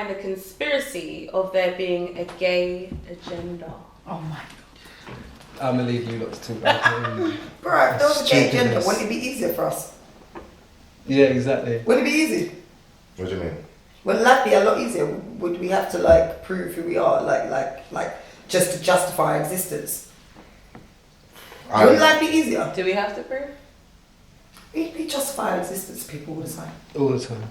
behind the conspiracy of there being a gay agenda? Oh my God. I'm gonna leave you lot to talk about it. Bro, if there was a gay agenda, wouldn't it be easier for us? Yeah, exactly. Wouldn't it be easy? What do you mean? Wouldn't life be a lot easier? Would we have to like prove who we are, like just to justify our existence? Wouldn't life be easier? Do we have to prove? We justify our existence, people all the time. All the time.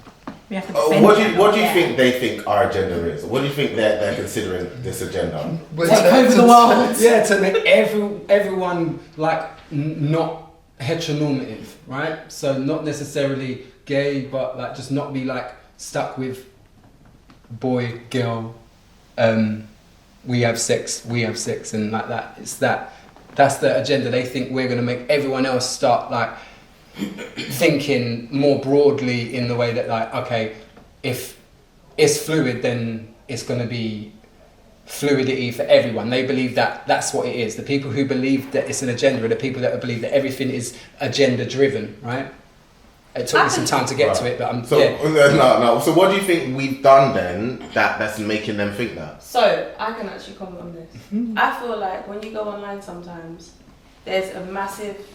We have to what do you think they think our agenda is? What do you think they're considering this agenda? Take over the world. Yeah, to make everyone like not heteronormative, right? So not necessarily gay, but like just not be like stuck with boy, girl, we have sex, and like that. That's the agenda. They think we're gonna make everyone else start like thinking more broadly in the way that like, okay, if it's fluid, then it's gonna be fluidity for everyone. They believe that that's what it is. The people who believe that it's an agenda are the people that believe that everything is agenda driven, right? It took me some time to get to it, but I'm So what do you think we've done then that's making them think that? So I can actually comment on this. I feel like when you go online sometimes, there's a massive.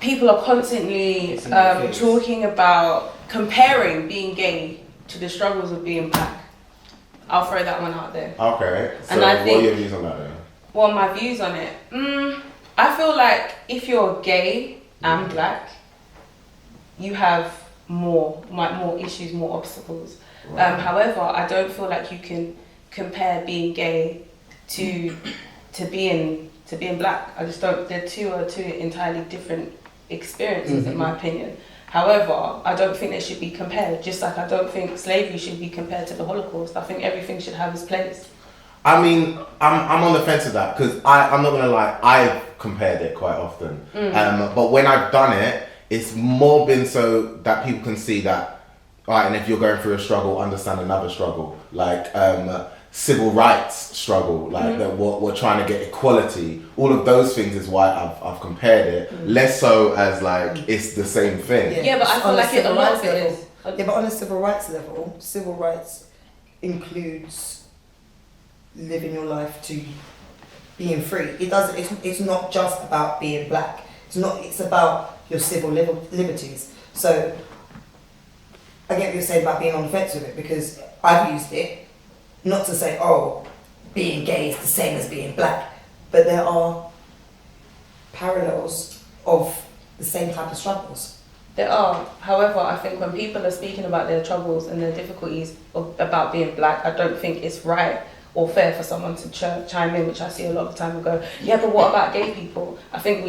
People are constantly talking about comparing being gay to the struggles of being black. I'll throw that one out there. Okay. So and I think, what are your views on that then? Well, my views on it. I feel like if you're gay and black, you have more issues, more obstacles. Right. However, I don't feel like you can compare being gay to being black. I just don't. They're two entirely different experiences, in my opinion. However, I don't think they should be compared. Just like I don't think slavery should be compared to the Holocaust. I think everything should have its place. I mean, I'm on the fence with that because I'm not gonna lie. I've compared it quite often, but when I've done it, it's more been so that people can see that, alright, and if you're going through a struggle, understand another struggle, like civil rights struggle, like that we're trying to get equality. All of those things is why I've compared it, less so as like it's the same thing. Yeah, but I feel like a lot of it is. Yeah, but on a civil rights level, civil rights includes living your life to being free. It's not just about being black. It's about your civil liberties. So I get what you're saying about being on the fence with it, because I've used it not to say, oh, being gay is the same as being black, but there are parallels of the same type of struggles. There are. However, I think when people are speaking about their troubles and their difficulties about being black, I don't think it's right or fair for someone to chime in, which I see a lot of the time and go, yeah, but what about gay people? I think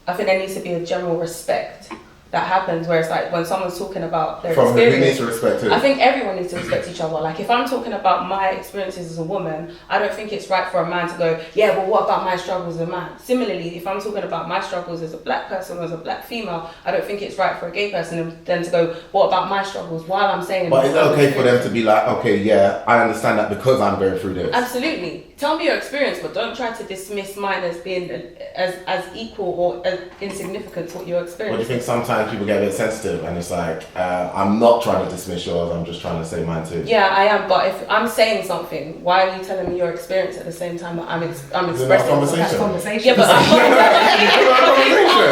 there needs to be a general respect that happens, where it's like when someone's talking about their experience. Who needs to respect who? I think everyone needs to respect each other. Like if I'm talking about my experiences as a woman, I don't think it's right for a man to go, yeah, well, what about my struggles as a man? Similarly, if I'm talking about my struggles as a black person, as a black female, I don't think it's right for a gay person then to go, what about my struggles? While I'm saying, but it's okay for them to be like, okay, yeah, I understand that because I'm going through this. Absolutely. Tell me your experience, but don't try to dismiss mine as being as equal or as insignificant to what you're experiencing. What do you think? Sometimes people get a bit sensitive and it's like, I'm not trying to dismiss yours, I'm just trying to say mine too. Yeah, I am, but if I'm saying something, why are you telling me your experience at the same time that I'm expressing? That's conversation. Yeah, but I'm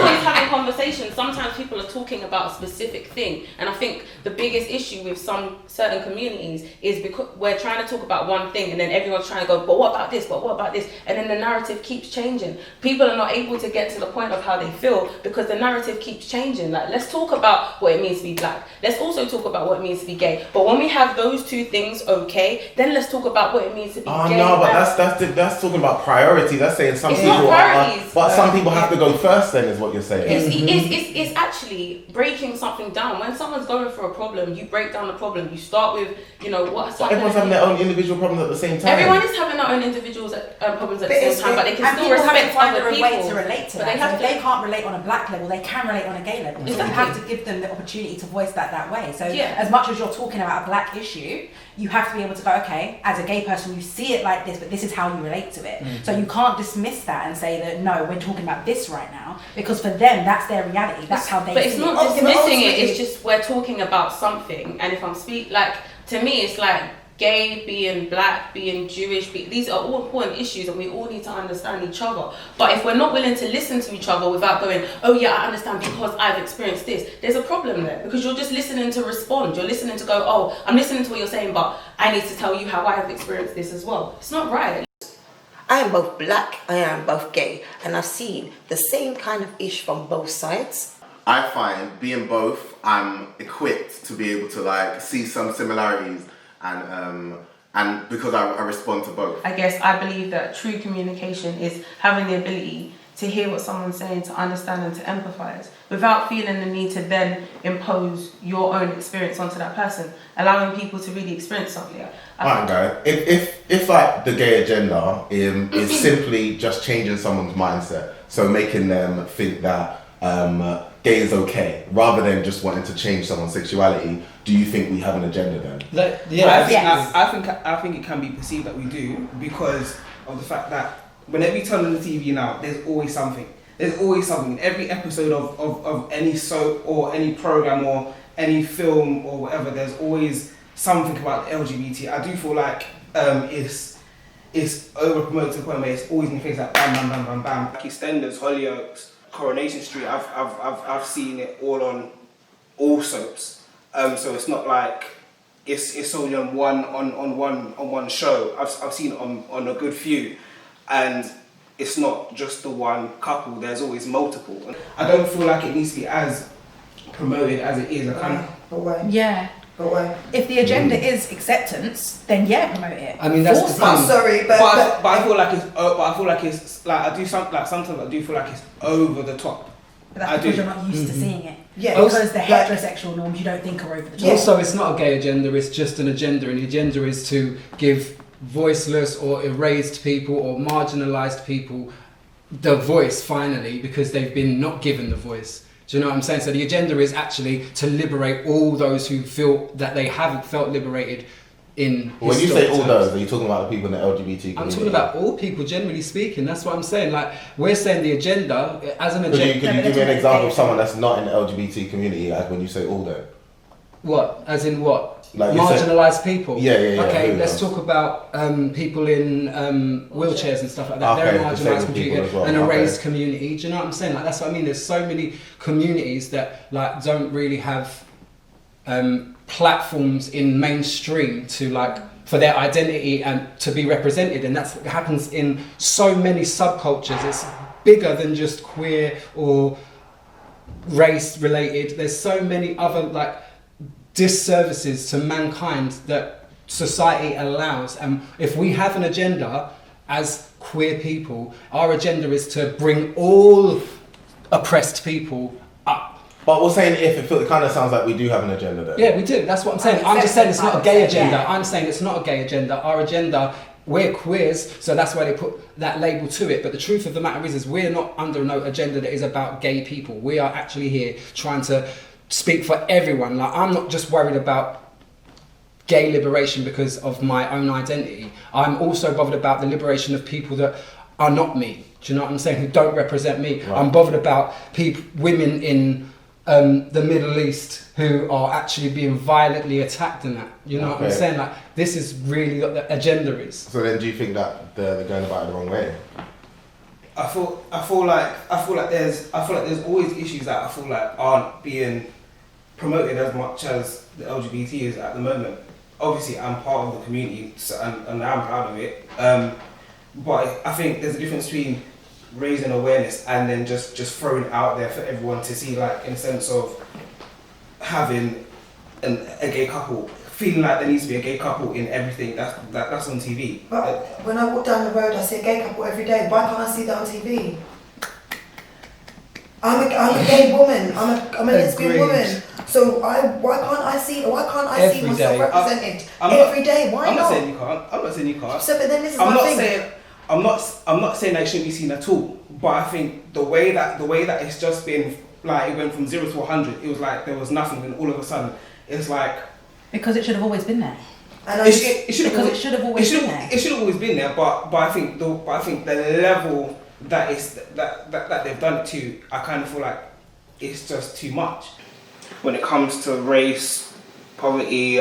always having conversations. Sometimes people are talking about a specific thing, and I think the biggest issue with certain communities is because we're trying to talk about one thing and then everyone's trying to go, but what about this, but what about this? And then the narrative keeps changing. People are not able to get to the point of how they feel because the narrative keeps changing. Like, let's talk about what it means to be black. Let's also talk about what it means to be gay. But when we have those two things okay, then let's talk about what it means to be gay. Oh no, but that's talking about priority. That's saying some people some people have to go first then is what you're saying. It's actually breaking something down. When someone's going through a problem, you break down the problem. You start with, what's happening. Everyone's having their own individual problems at the same time. Everyone is having their own individual problems at the same time, but they can still respect other people. Way to relate to that. So if they can't relate on a black level, they can relate on a gay level. So you have to give them the opportunity to voice that way. So as much as you're talking about a black issue, you have to be able to go, okay, as a gay person, you see it like this, but this is how you relate to it. So you can't dismiss that and say that, no, we're talking about this right now, because for them, that's their reality. That's how they see it. But it's not dismissing it, it's just we're talking about something. And if I'm to me, it's like gay, being black, being Jewish, these are all important issues and we all need to understand each other. But if we're not willing to listen to each other without going, oh yeah, I understand because I've experienced this, there's a problem there, because you're just listening to respond. You're listening to go, oh, I'm listening to what you're saying, but I need to tell you how I have experienced this as well. It's not right. I am both black, I am both gay, and I've seen the same kind of ish from both sides. I find being both, I'm equipped to be able to like see some similarities and because I respond to both. I guess I believe that true communication is having the ability to hear what someone's saying, to understand and to empathise, without feeling the need to then impose your own experience onto that person, allowing people to really experience something. Alright guys, if like the gay agenda is simply just changing someone's mindset, so making them think that gay is okay, rather than just wanting to change someone's sexuality, do you think we have an agenda then? I think it can be perceived that we do because of the fact that whenever you turn on the TV now, there's always something. There's always something. Every episode of any soap or any program or any film or whatever, there's always something about the LGBT. I do feel like it's over promoted to the point where it's always in things like bam bam bam bam bam. EastEnders, Hollyoaks, Coronation Street. I've seen it all on all soaps. So it's not like it's only on one show. I've seen it on a good few, and it's not just the one couple. There's always multiple. I don't feel like it needs to be as promoted as it is. But why? Yeah. But why? If the agenda is acceptance, then yeah, promote it. I mean, that's the thing. I'm sorry, but I feel like it's like sometimes I do feel like it's over the top. But that's because you're not used to seeing it. Yeah, because the heterosexual norms you don't think are over the top. Also, it's not a gay agenda, it's just an agenda, and the agenda is to give voiceless or erased people or marginalised people the voice finally, because they've been not given the voice. Do you know what I'm saying? So the agenda is actually to liberate all those who feel that they haven't felt liberated in When you say all times. those, are you talking about the people in the LGBT community? I'm talking about all people, generally speaking. That's what I'm saying. Like, we're saying the agenda as an agenda. Could you give me an example of someone that's not in the LGBT community, like when you say all them? What? As in what? Like marginalised people? Yeah. Okay, let's talk about people in wheelchairs and stuff like that. Okay, They're a marginalised community, as well. an erased community. Do you know what I'm saying? Like, that's what I mean. There's so many communities that like don't really have platforms in mainstream to like for their identity and to be represented, and that's what happens in so many subcultures. It's bigger than just queer or race related. There's so many other like disservices to mankind that society allows, and if we have an agenda as queer people, our agenda is to bring all oppressed people up. But we're saying it kind of sounds like we do have an agenda there. Yeah, we do. That's what I'm saying. I'm just saying it's not a gay agenda. I'm saying it's not a gay agenda. Our agenda, we're queers, so that's why they put that label to it. But the truth of the matter is we're not under no agenda that is about gay people. We are actually here trying to speak for everyone. Like, I'm not just worried about gay liberation because of my own identity. I'm also bothered about the liberation of people that are not me. Do you know what I'm saying? Who don't represent me. Right. I'm bothered about women in the Middle East who are actually being violently attacked in that. You know what I'm saying? Like, this is really what the agenda is. So then, do you think that they're going about it the wrong way? I feel like there's always issues that I feel like aren't being promoted as much as the LGBT is at the moment. Obviously, I'm part of the community, so, and I'm proud of it. But I think there's a difference between raising awareness and then just throwing it out there for everyone to see, like in the sense of having a gay couple, feeling like there needs to be a gay couple in everything that's on TV. But when I walk down the road, I see a gay couple every day. Why can't I see that on TV? I'm a gay woman. I'm a lesbian woman. So why can't I see myself represented every day? Why I'm not? I'm not saying you can't. So, but then this is my thing. I'm not saying that it shouldn't be seen at all, but I think the way that it's just been, like, it went from 0 to 100, it was like there was nothing, and all of a sudden it's like, because it should have always been there. It should have always been there, but I think the level that they've done it to, I kind of feel like it's just too much. When it comes to race, poverty,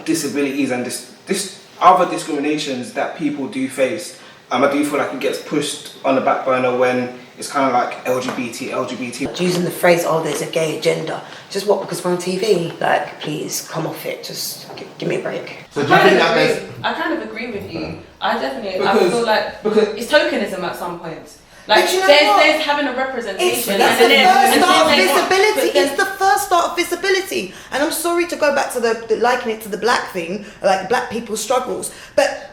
disabilities and this other discriminations that people do face, I do feel like it gets pushed on the back burner when it's kind of like LGBT. Using the phrase, oh, there's a gay agenda. Just what, because we're on TV? Like, please, come off it. Just give me a break. So do you think that there's... I kind of agree with you. I definitely, I Because- feel like because- it's tokenism at some point. Like, But you know there's having a representation. It's the first start of then- visibility. but then- It's the first start of visibility. And I'm sorry to go back to the liken it to the black thing, like black people's struggles. But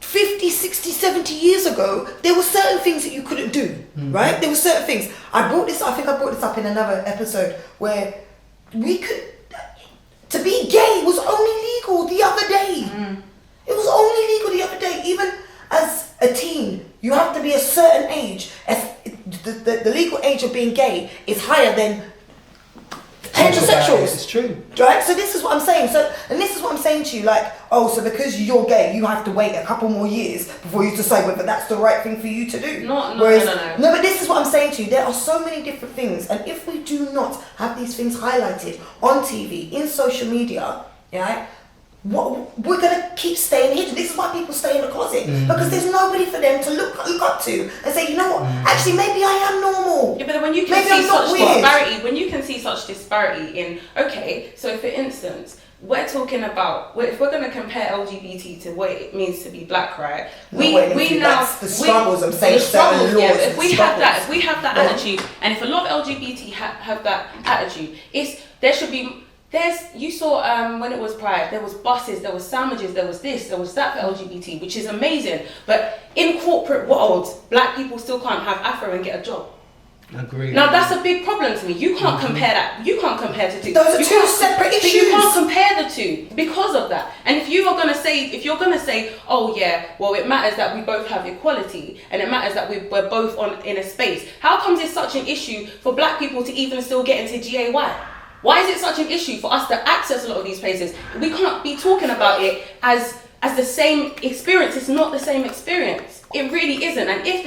50, 60, 70 years ago, there were certain things that you couldn't do, right? There were certain things. I think I brought this up in another episode where to be gay was only legal the other day. It was only legal the other day. Even as a teen, you have to be a certain age. As the legal age of being gay is higher than heterosexuals. It's true. Right? So this is what I'm saying. And this is what I'm saying to you, like, oh, so because you're gay, you have to wait a couple more years before you decide whether that's the right thing for you to do. No, No, but this is what I'm saying to you. There are so many different things, and if we do not have these things highlighted on TV, in social media, yeah, we're gonna keep staying hidden. This is why people stay in the closet, because there's nobody for them to look up to and say, you know what, actually maybe I am normal. Yeah, but then when you can Maybe see I'm not such weird. disparity in, okay, so for instance, we're talking about, if we're going to compare LGBT to what it means to be black, right? That's the struggles, I'm saying, the struggles, certain yeah, laws if and we have that, struggles. if we have that attitude, and if a lot of LGBT have that attitude, you saw when it was Pride, there was buses, there was sandwiches, there was this, there was that for LGBT, which is amazing. But in corporate world, black people still can't have Afro and get a job. Agreed. Now that's a big problem to me. You can't compare that. You can't compare the two. Those are You two can't- separate but issues. you can't compare the two because of that. And if you're gonna say, oh yeah, well it matters that we both have equality, and it matters that we're both in a space. How comes it's such an issue for black people to even still get into GAY? Why is it such an issue for us to access a lot of these places? We can't be talking about it as the same experience. It's not the same experience. It really isn't. And if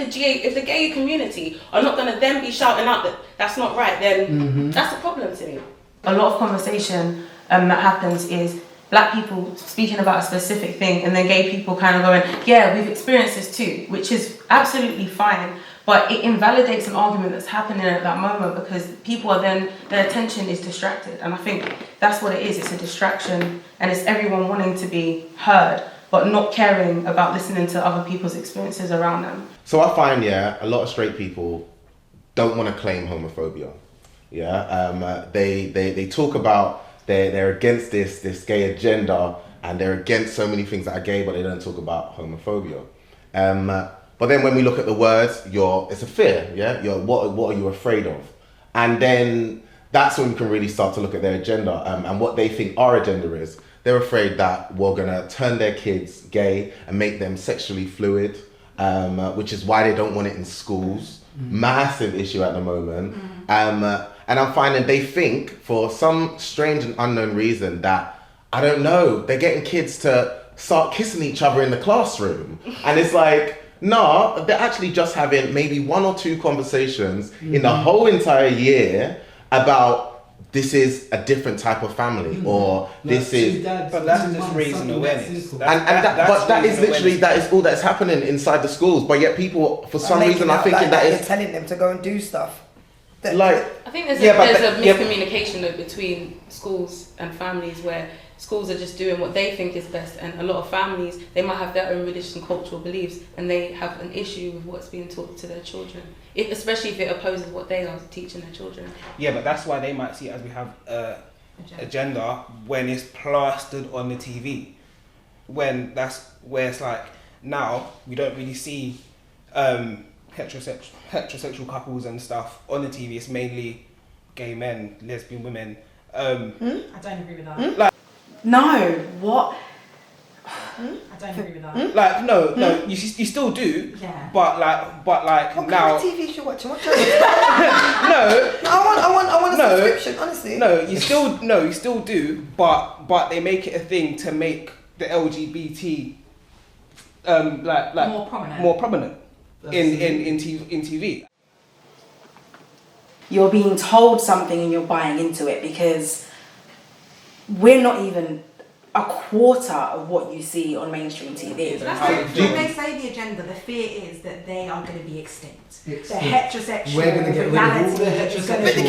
the gay community are not going to then be shouting out that that's not right, then that's a problem to me. A lot of conversation that happens is black people speaking about a specific thing, and then gay people kind of going, yeah, we've experienced this too, which is absolutely fine. But it invalidates an argument that's happening at that moment, because people are then, their attention is distracted. And I think that's what it is. It's a distraction, and it's everyone wanting to be heard, but not caring about listening to other people's experiences around them. So I find, a lot of straight people don't want to claim homophobia. Yeah, they talk about they're against this gay agenda, and they're against so many things that are gay, but they don't talk about homophobia. But then when we look at the words, it's a fear, yeah? What are you afraid of? And then that's when we can really start to look at their agenda and what they think our agenda is. They're afraid that we're gonna turn their kids gay and make them sexually fluid, which is why they don't want it in schools. Massive issue at the moment. And I'm finding they think, for some strange and unknown reason, that, I don't know, they're getting kids to start kissing each other in the classroom. And it's like, no, they're actually just having maybe 1 or 2 conversations in the whole entire year about this is a different type of family, or this is. But that's just raising awareness. But that is literally that is all that's happening inside the schools. But yet people, for some reason, are thinking that you're is telling them to go and do stuff. like. I think there's a miscommunication though between schools and families, where schools are just doing what they think is best, and a lot of families, they might have their own religious and cultural beliefs, and they have an issue with what's being taught to their children, especially if it opposes what they are teaching their children. Yeah, but that's why they might see it as we have agenda when it's plastered on the TV. When that's where it's like, now we don't really see heterosexual couples and stuff on the TV. It's mainly gay men, lesbian women. I don't agree with that. Like, No, what? I don't agree with that. like no, you still do. Yeah. But like What now. kind of TV should watch? What No. I want a No. subscription, honestly. No, you still do, but they make it a thing to make the LGBT more prominent in TV. You're being told something and you're buying into it, because we're not even a quarter of what you see on mainstream TV. That's When they say the agenda, the fear is that they are going to be extinct. The heterosexual We're going to get rid of all the reality is gonna heterosexual. But be-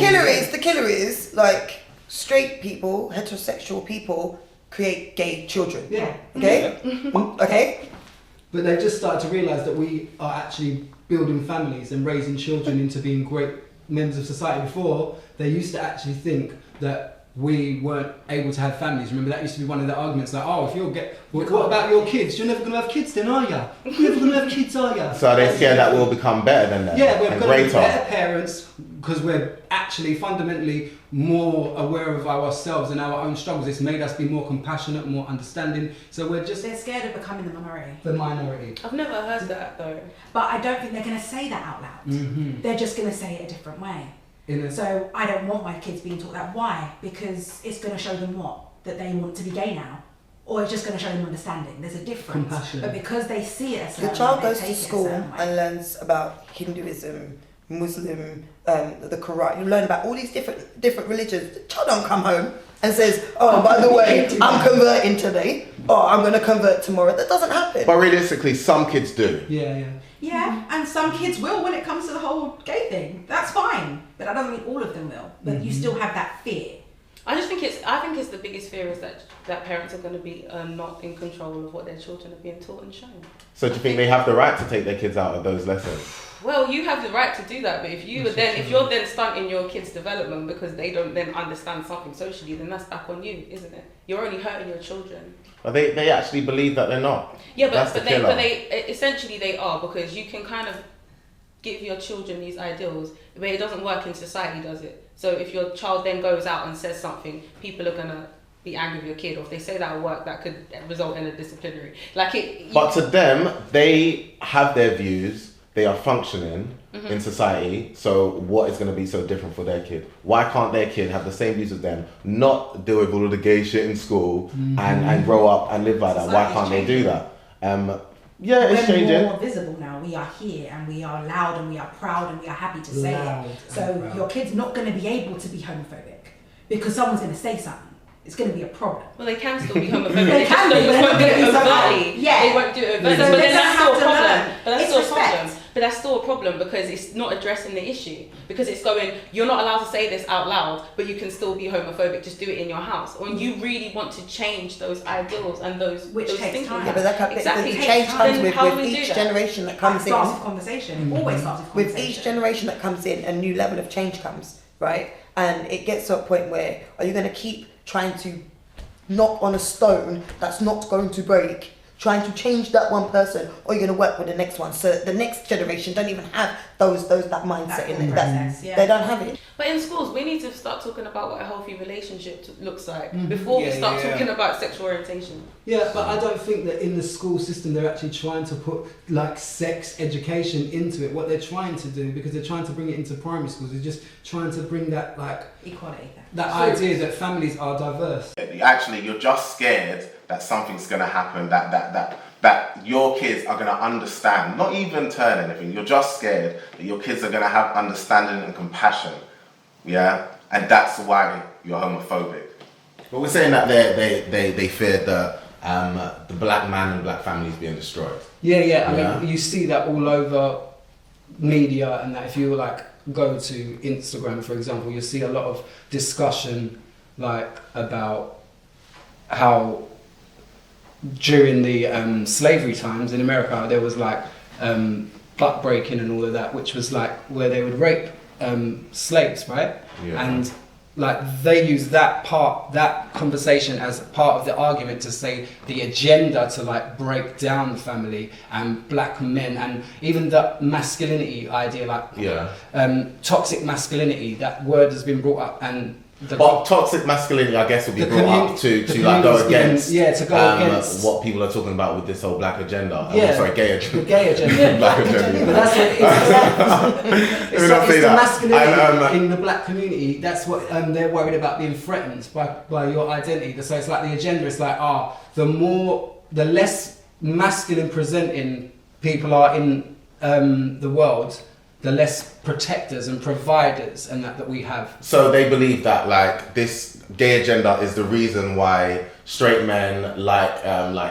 the killer is like straight people, heterosexual people create gay children. Yeah. Okay? Okay? But they've just started to realise that we are actually building families and raising children into being great members of society. Before, they used to actually think that we weren't able to have families. Remember, that used to be one of the arguments, like, oh, if you're what about your kids? You're never going to have kids then, are you? You're never going to have kids, are you? So they scared that we'll become better than them. Yeah, we're and going to be greater. better parents because we're actually fundamentally more aware of ourselves and our own struggles. It's made us be more compassionate, more understanding. So we're just They're scared of becoming the minority. the minority. I've never heard that though. But I don't think they're going to say that out loud. Mm-hmm. They're just going to say it a different way. So I don't want my kids being taught that. Why? Because it's going to show them what? That they want to be gay now? Or it's just going to show them understanding. There's a difference. Compassion. But because they see it a certain The child way, they goes take to it a school certain way. and learns about Hinduism, Muslim, the Quran. You learn about all these different religions. The child don't come home and says, "Oh, by the way, I'm converting today. Oh, I'm going to convert tomorrow." That doesn't happen. But realistically, some kids do. Yeah. Yeah, and some kids will when it comes to the whole gay thing. That's fine. But I don't think all of them will. But you still have that fear. I think it's the biggest fear is that parents are going to be not in control of what their children are being taught and shown. So do you think they have the right to take their kids out of those lessons? Well, you have the right to do that, but if you're then stunting your kids' development because they don't then understand something socially, then that's back on you, isn't it? You're only hurting your children. But they actually believe that they're not. Yeah, That's but the killer. they essentially they are, because you can kind of give your children these ideals, but it doesn't work in society, does it? So if your child then goes out and says something, people are gonna be angry with your kid, or if they say that at work, that could result in a disciplinary. But to them, they have their views. They are functioning in society. So what is going to be so different for their kid? Why can't their kid have the same views as them, not deal with all of the gay shit in school, and grow up and live like that? Why can't they do that? Yeah, it's changing. We're more visible now. We are here and we are loud and we are proud and we are happy to say it. So your kid's not going to be able to be homophobic because someone's going to say something. It's going to be a problem. Well, they can still be homophobic. They can be, but they're won't not do gonna it be so overtly. Yeah. They won't do it overtly. So But they're then that's gonna still a have to problem. learn. But that's It's still a respect. problem. But that's still a problem because it's not addressing the issue. Because it's going, you're not allowed to say this out loud, but you can still be homophobic. Just do it in your house. When you really want to change those ideals and those Which those takes thinking. time. Yeah, but that Exactly. the change Then comes how do with we do each that? generation that It comes starts in. with conversation. It always starts with With conversation. each generation that comes in, a new level of change comes, right? And it gets to a point where, are you going to keep trying to knock on a stone that's not going to break, trying to change that one person, or you're going to work with the next one? So the next generation don't even have that mindset in it. process, yeah. They don't have it. But in schools, we need to start talking about what a healthy relationship looks like before we Yeah, start yeah. talking about sexual orientation. Yeah, but I don't think that in the school system they're actually trying to put like sex education into it. What they're trying to do, because they're trying to bring it into primary schools, is just trying to bring that like Equality. that idea that families are diverse. Actually, you're just scared that something's going to happen, that your kids are going to understand, not even turn anything. You're just scared that your kids are going to have understanding and compassion. Yeah? And that's why you're homophobic. But we're saying that they fear the black man and black families being destroyed. Yeah. I mean, you see that all over media, and that if you like go to Instagram, for example, you'll see a lot of discussion like about how during the slavery times in America there was like butt breaking and all of that, which was like where they would rape slaves, right? Yeah. And like they use that conversation as part of the argument to say the agenda to like break down the family and black men and even the masculinity idea, like toxic masculinity. That word has been brought up, and But toxic masculinity, I guess, will be The brought up to like go against against what people are talking about with this whole black agenda. Yeah. Sorry, gay agenda. the gay agenda. Black agenda. But that's what it's Let me not say the that. masculinity in the black community. That's what they're worried about, being threatened by your identity. So it's like the agenda is like, the less masculine presenting people are in the world, the less protectors and providers and that we have. So they believe that like this gay agenda is the reason why straight men, like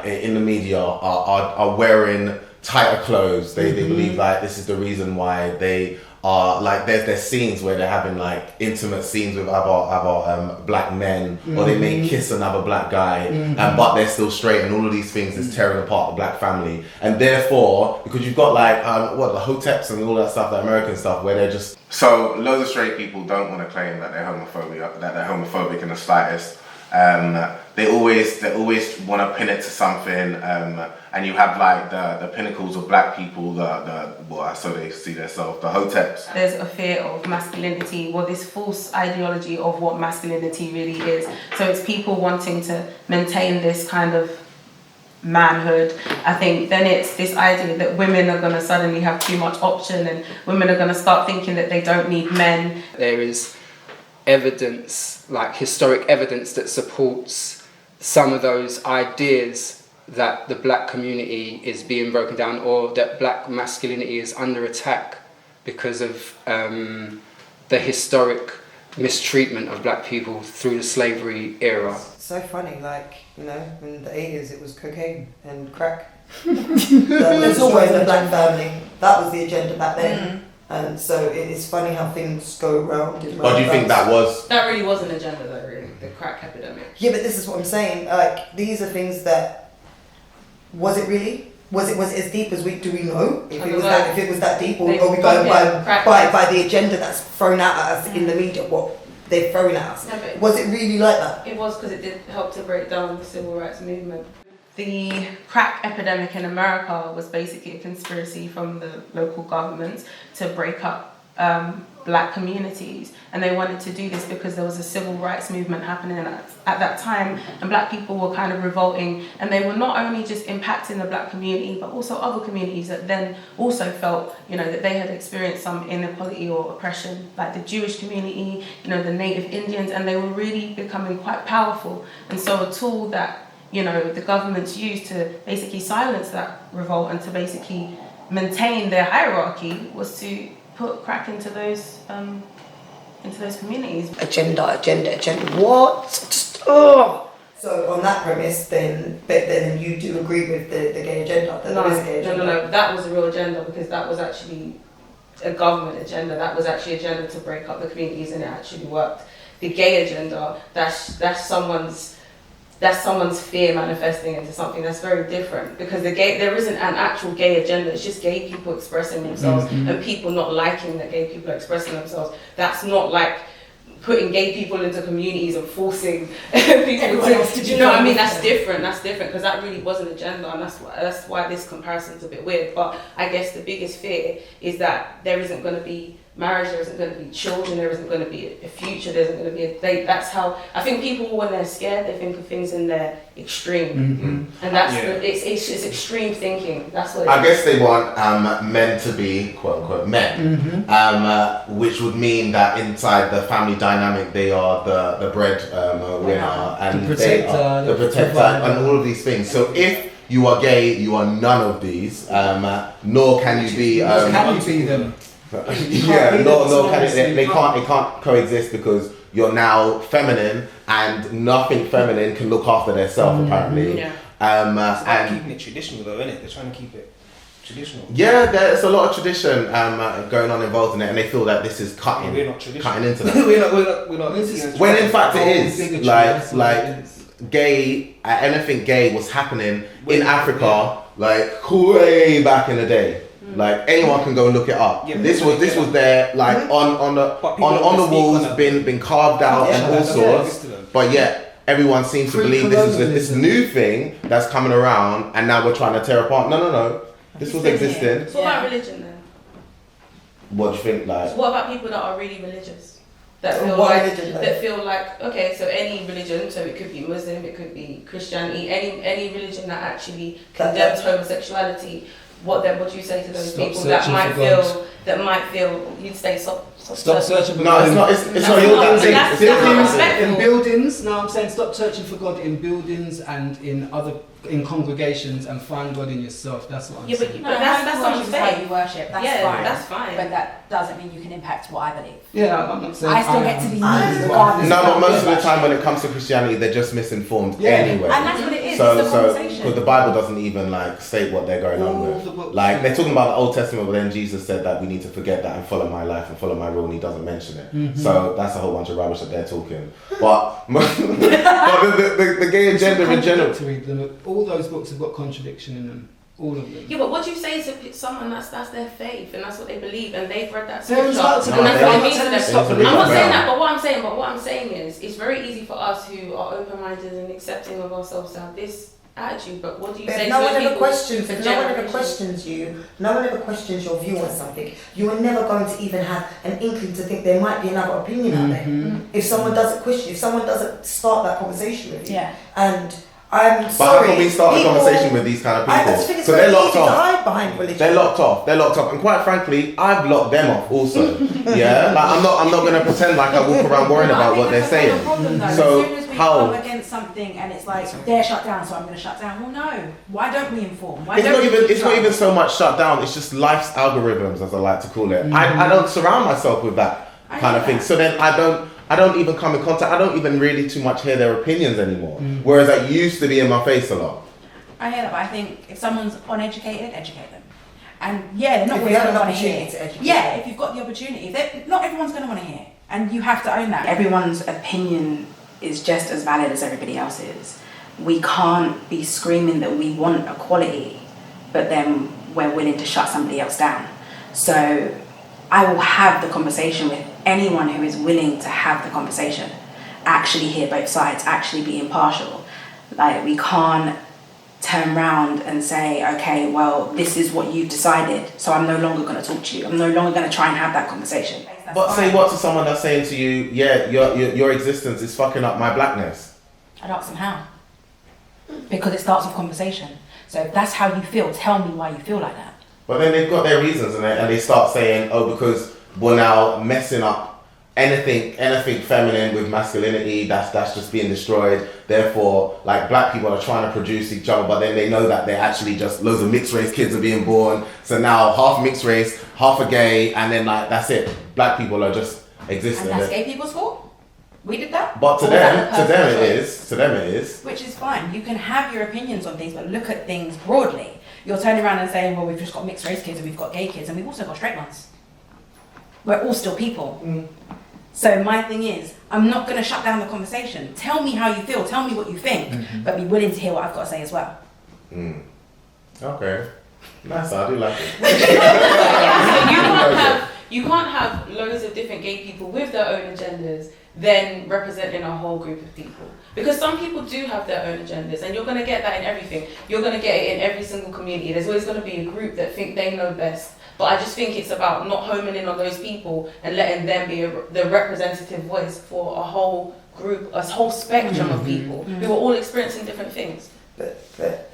in the media, are wearing tighter clothes. They believe like this is the reason why they are like there's scenes where they're having like intimate scenes with other black men, or they may kiss another black guy, but they're still straight, and all of these things is tearing apart the black family. And therefore, because you've got like the hoteps and all that stuff, the American stuff, where they're just so loads of straight people don't want to claim that they're homophobic in the slightest. They always want to pin it to something, and you have like the pinnacles of black people, so they see themselves, the hoteps. There's a fear of masculinity, or this false ideology of what masculinity really is. So it's people wanting to maintain this kind of manhood. I think then it's this idea that women are going to suddenly have too much option, and women are going to start thinking that they don't need men. There is evidence, like historic evidence, that supports some of those ideas that the black community is being broken down, or that black masculinity is under attack because of the historic mistreatment of black people through the slavery era. So funny, like, you know, in the 80s it was cocaine and crack. That was always a black family. That was the agenda back then. And so it is funny how things go around. Or do you think that was... That really was an agenda though, really, the crack epidemic. Yeah, but this is what I'm saying. Like, these are things that... Was it really? Was it as deep as do we know? If it was that deep, or are we going by the agenda that's thrown out at us in the media, what they've thrown at us? No, was it really like that? It was, because it did help to break down the civil rights movement. The crack epidemic in America was basically a conspiracy from the local governments to break up black communities, and they wanted to do this because there was a civil rights movement happening at that time, and black people were kind of revolting, and they were not only just impacting the black community but also other communities that then also felt, you know, that they had experienced some inequality or oppression, like the Jewish community, you know, the Native Indians, and they were really becoming quite powerful. And so a tool that, you know, the governments used to basically silence that revolt and to basically maintain their hierarchy was to put crack into those communities. Agenda. What? Just So on that premise, then you do agree with the gay agenda? No. That was a real agenda, because that was actually a government agenda. That was actually an agenda to break up the communities, and it actually worked. The gay agenda, that's someone's fear manifesting into something that's very different, because there isn't an actual gay agenda. It's just gay people expressing themselves and people not liking that gay people are expressing themselves. That's not like putting gay people into communities and forcing people to, do you know what I mean? That's different, because that really was an agenda, and that's why this comparison's a bit weird. But I guess the biggest fear is that there isn't going to be marriage, there isn't going to be children, there isn't going to be a future, there isn't going to be a date. That's how I think people, when they're scared, they think of things in their extreme, and that's it's extreme thinking. That's what I guess they want men to be quote unquote men, which would mean that inside the family dynamic they are the bread winner and the they are the protector and all of these things. So if you are gay, you are none of these, nor can you be. Can you be them? They can't coexist, because you're now feminine and nothing feminine can look after themselves apparently. And keeping it traditional though, isn't it? They're trying to keep it traditional. Yeah, there's a lot of tradition going on involved in it, and they feel that this is cutting into that. we're not. When in fact it is like gay, anything gay was happening in Africa like way back in the day. Like anyone can go and look it up. Yeah, this was there, like on the walls, been carved out and all sorts. But yet everyone seems to believe this is this new thing that's coming around, and now we're trying to tear apart. No. This was existing. So what about religion then? What do you think? Like, so what about people that are really religious? That feel like okay, so any religion, so it could be Muslim, it could be Christianity, any religion that actually condemns homosexuality. what do you say to those Stop people that searching might for God. feel you'd say stop searching for No, God. it's not. It's That's not not- your that thing. that's- Buildings, respectful. in buildings. No, I'm saying stop searching for God in buildings and in congregations and find God in yourself. That's what I'm Yeah, saying. but that's how what you I'm worship is how saying. you worship. That's Yeah, fine. that's fine. But that doesn't mean you can impact what I believe. Yeah, I'm not saying. I still get to be me I- regardless. No, of but how most I of the feel. time when it comes to Christianity, they're just misinformed Yeah. anyway. And that's what it is. So, it's the because conversation. the Bible doesn't even like state what they're going on All with. the books. Like they're talking about the Old Testament, but then Jesus said that we need to forget that and follow my life and follow my rule, and he doesn't mention it. Mm-hmm. So that's a whole bunch of rubbish that they're talking. But, the gay agenda in general. Contradictory. All those books have got contradiction in them. All of them. Yeah, but what do you say to someone that's their faith and that's what they believe and they've read that They're scripture entitled to and that's believe. what I'm it not means to telling them. you stop I'm believing. not saying Yeah. that, but what I'm saying is it's very easy for us who are open-minded and accepting of ourselves to have this attitude. But what do you But say if to no those one ever people questions, for if no one ever generations? questions you, no one ever questions your view on something, you are never going to even have an inkling to think there might be another opinion out there. Mm-hmm. If someone doesn't question, if someone doesn't start that conversation with you, Yeah. and I'm But sorry, how can we start a people- conversation with these kind of I people? just think it's So very they're locked easy to off. hide behind religion. They're locked off, and quite frankly, I've locked them off also. Yeah, like I'm not gonna pretend like I walk around worrying No, I about think what they're that's the whole saying. problem, though. So as soon as we how- come against something and it's like they're shut down, so I'm going to shut down. Well, no. Why don't we inform? Why It's don't not we even. keep It's not track? even so much shut down. It's just life's algorithms, as I like to call it. I don't surround myself with that I kind hear of thing. that. So then I don't even come in contact. I don't even really too much hear their opinions anymore. Whereas that used to be in my face a lot. I hear that, but I think if someone's uneducated, educate them. And yeah, they're not If always you have going to an want to hear. opportunity to educate. Yeah, if you've got the opportunity, not everyone's going to want to hear, and you have to own that. Everyone's opinion is just as valid as everybody else's. We can't be screaming that we want equality, but then we're willing to shut somebody else down. So I will have the conversation with anyone who is willing to have the conversation, actually hear both sides, actually be impartial. Like, we can't turn around and say, okay, well, this is what you've decided, so I'm no longer going to talk to you. I'm no longer going to try and have that conversation. That's But say fine. what to someone that's saying to you, yeah, your existence is fucking up my blackness. I'd ask them how. Because it starts with conversation. So if that's how you feel, tell me why you feel like that. But then they've got their reasons, and they start saying, oh, because we're now messing up anything feminine with masculinity, that's just being destroyed. Therefore, like, black people are trying to produce each other, but then they know that they're actually just loads of mixed race kids are being born. So now half mixed race, half a gay, and then like that's it. Black people are just existing. And that's gay people's fault. We did that. But to Or was that them, the person's it choice? is. To them, it is. Which is fine. You can have your opinions on things, but look at things broadly. You're turning around and saying, well, we've just got mixed race kids and we've got gay kids and we've also got straight ones. We're all still people. So my thing is, I'm not going to shut down the conversation. Tell me how you feel. Tell me what you think, but be willing to hear what I've got to say as well. Okay. Nice. I do like it. So you can't have loads of different gay people with their own agendas then representing a whole group of people. Because some people do have their own agendas, and you're going to get that in everything. You're going to get it in every single community. There's always going to be a group that think they know best. But I just think it's about not homing in on those people and letting them be the representative voice for a whole group, a whole spectrum of people who are all experiencing different things. But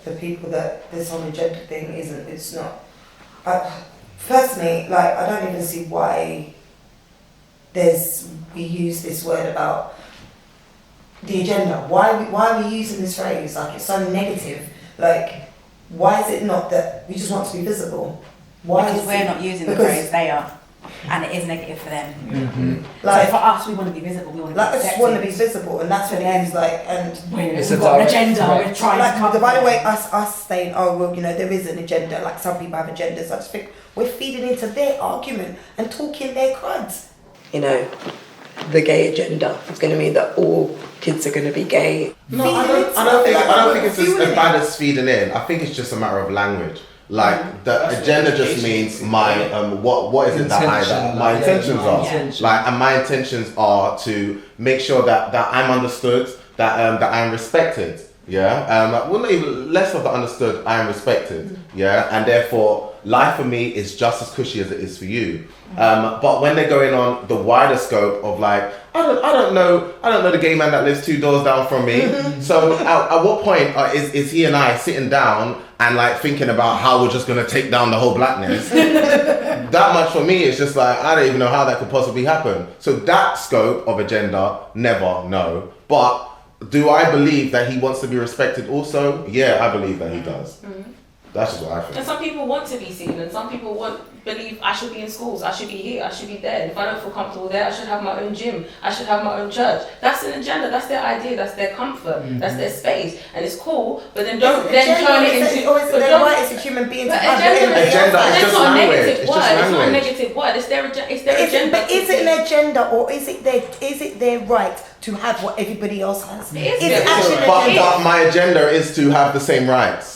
the people that this whole agenda thing isn't, it's not. Personally, like, I don't even see why we use this word about the agenda. Why are we using this phrase? Like, it's so negative. Like, why is it not that we just want to be visible? Why Because is we're it- not using the because- phrase, they are. And it is negative for them. Like, so for us, we want to be visible. We want to like, be I just accepted. want to be visible, and that's what it is. Like, and It's We've a got an direct agenda. threat. We're trying to like, come. by the way, us saying, oh well, you know, there is an agenda. Like, some people have agendas. I just think we're feeding into their argument and talking their cruds. You know, the gay agenda is going to mean that all kids are going to be gay. No, I don't think it's as bad as feeding in. I think it's just a matter of language. Like, the That's agenda what just education means is. my what is it that my intentions are. intention. Like, and my intentions are to make sure that I'm understood, that I'm respected. Yeah. Well, not even less of the understood. I am respected. Yeah. And therefore, life for me is just as cushy as it is for you. But when they're going on the wider scope of like, I don't know the gay man that lives 2 doors down from me. So at what point is he and I sitting down and like thinking about how we're just gonna take down the whole blackness? That much for me is just like, I don't even know how that could possibly happen. So that scope of agenda, never, no. But do I believe that he wants to be respected also? Yeah, I believe that he does. That's just what I think. And some people want to be seen, and some people believe I should be in schools, I should be here, I should be there. And if I don't feel comfortable there, I should have my own gym, I should have my own church. That's an agenda, that's their idea, that's their comfort, that's their space, and it's cool. But then don't then turn it into. Or is it their right as a human being to have agenda is just not a language. negative It's word. just It's not a language. negative word. It's their agenda. But is it an agenda, or is it their right to have what everybody else has? It is Is their it actually right. But my agenda is to have the same rights.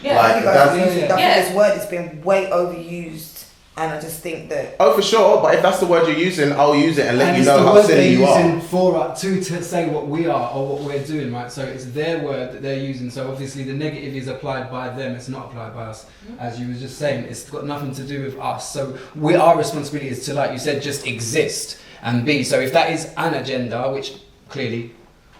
Yeah. Like, You guys that's- use it. I think Yeah. this word has been way overused, and I just think that. Oh, for sure. But if that's the word you're using, I'll use it and let And you it's know the how word silly they're you using are. for us to say what we are or what we're doing, right? So it's their word that they're using. So obviously the negative is applied by them. It's not applied by us, as you were just saying. It's got nothing to do with us. So our responsibility is to, like you said, just exist and be. So if that is an agenda, which clearly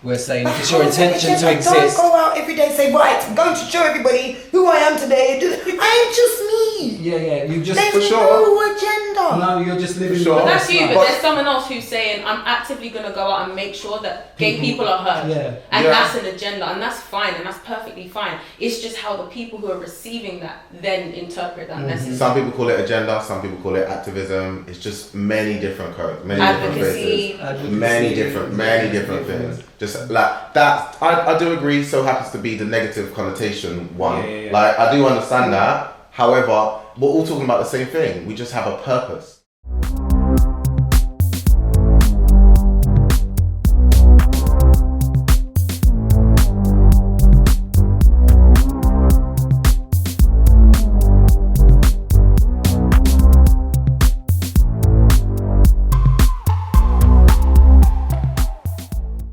we're saying, if it's your intention to exist. Don't go out every day and say, right, I'm going to show everybody who I am today. I am just me. Yeah, you just There's for sure. no agenda. No, you're just living. For sure. But that's you, life. but there's someone else who's saying, I'm actively going to go out and make sure that gay people are heard. Yeah. And Yeah. that's an agenda, and that's fine, and that's perfectly fine. It's just how the people who are receiving that then interpret that message. Some people call it agenda, some people call it activism. It's just many different codes, many different Advocacy. faces, many different things. Just like that, I do agree. So happens to be the negative connotation one. Yeah. Like I do understand that. However, we're all talking about the same thing. We just have a purpose.